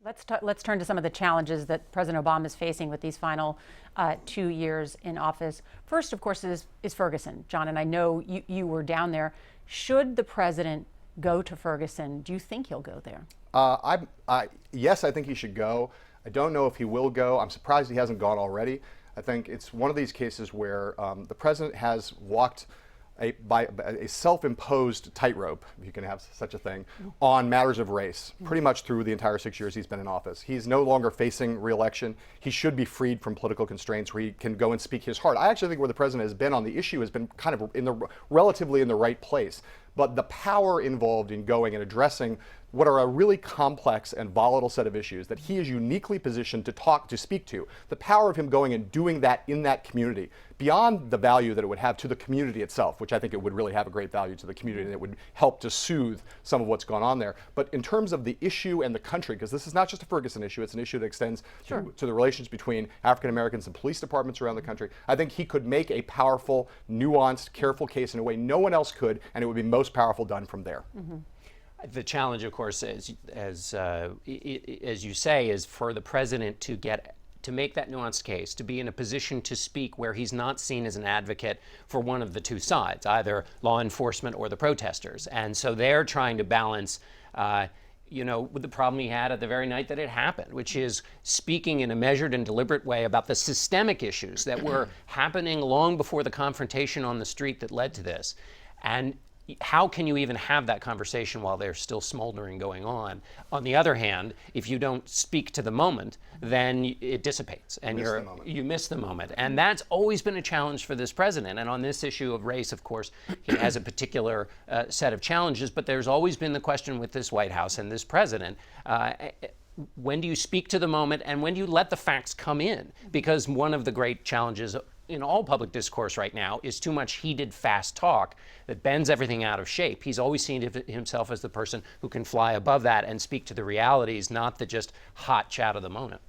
Let's turn to some of the challenges that President Obama is facing with these final 2 years in office. First, of course, is Ferguson. John, and I know you were down there. Should the president go to Ferguson? Do you think he'll go there? Yes, I think he should go. I don't know if he will go. I'm surprised he hasn't gone already. I think it's one of these cases where the president has walked by a self-imposed tightrope, if you can have such a thing, on matters of race, pretty much through the entire 6 years he's been in office. He's no longer facing re-election. He should be freed from political constraints where he can go and speak his heart. I actually think where the president has been on the issue has been kind of relatively in the right place. But the power involved in going and addressing what are a really complex and volatile set of issues that he is uniquely positioned to speak to, the power of him going and doing that in that community, beyond the value that it would have to the community itself, which I think it would really have a great value to the community, and it would help to soothe some of what's gone on there. But in terms of the issue and the country, because this is not just a Ferguson issue, it's an issue that extends to the relations between African Americans and police departments around the country, I think he could make a powerful, nuanced, careful case in a way no one else could, and it would be most powerful done from there. The challenge, of course, as you say, is for the president to make that nuanced case, to be in a position to speak where he's not seen as an advocate for one of the two sides, either law enforcement or the protesters. And so they're trying to balance, with the problem he had at the very night that it happened, which is speaking in a measured and deliberate way about the systemic issues that were happening long before the confrontation on the street that led to this. And how can you even have that conversation while they're still smoldering going on? On the other hand, if you don't speak to the moment, then it dissipates and you miss the moment. And that's always been a challenge for this president. And on this issue of race, of course, he has a particular set of challenges, but there's always been the question with this White House and this president, when do you speak to the moment and when do you let the facts come in? Because one of the great challenges in all public discourse right now is too much heated, fast talk that bends everything out of shape. He's always seen himself as the person who can fly above that and speak to the realities, not the just hot chat of the moment.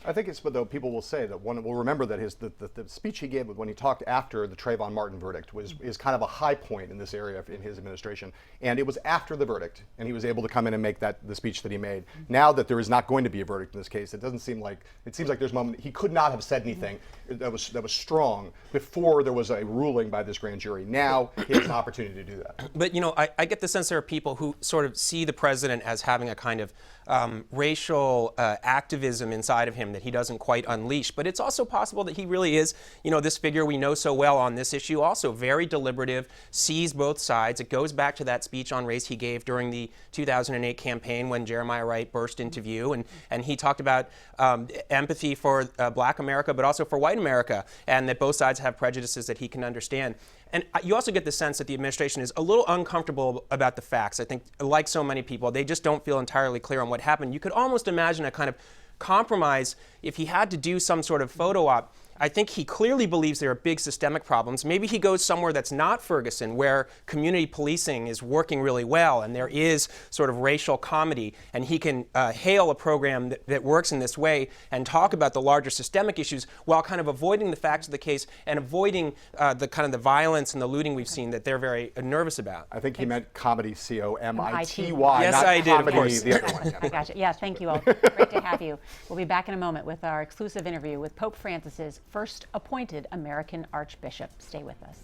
I think it's, though, people will say that one will remember that the speech he gave when he talked after the Trayvon Martin verdict is kind of a high point in this area in his administration. And it was after the verdict, and he was able to come in and make the speech that he made. Now that there is not going to be a verdict in this case, it seems like there's a moment he could not have said anything that was strong before there was a ruling by this grand jury. Now he has an opportunity to do that. But I get the sense there are people who sort of see the president as having a kind of racial activism inside of him that he doesn't quite unleash. But it's also possible that he really is, this figure we know so well on this issue, also very deliberative, sees both sides. It goes back to that speech on race he gave during the 2008 campaign when Jeremiah Wright burst into view. And he talked about empathy for Black America, but also for white America, and that both sides have prejudices that he can understand. And you also get the sense that the administration is a little uncomfortable about the facts. I think, like so many people, they just don't feel entirely clear on what happened. You could almost imagine a kind of compromise if he had to do some sort of photo op. I think he clearly believes there are big systemic problems. Maybe he goes somewhere that's not Ferguson, where community policing is working really well and there is sort of racial comedy, and he can hail a program that works in this way and talk about the larger systemic issues while kind of avoiding the facts of the case and avoiding the violence and the looting we've seen that they're very nervous about. I think he meant comedy, C-O-M-I-T-Y, yes, not I did, comedy, of course. the other one. I gotcha. Yeah, thank you all. Great to have you. We'll be back in a moment with our exclusive interview with Pope Francis's first appointed American Archbishop. Stay with us.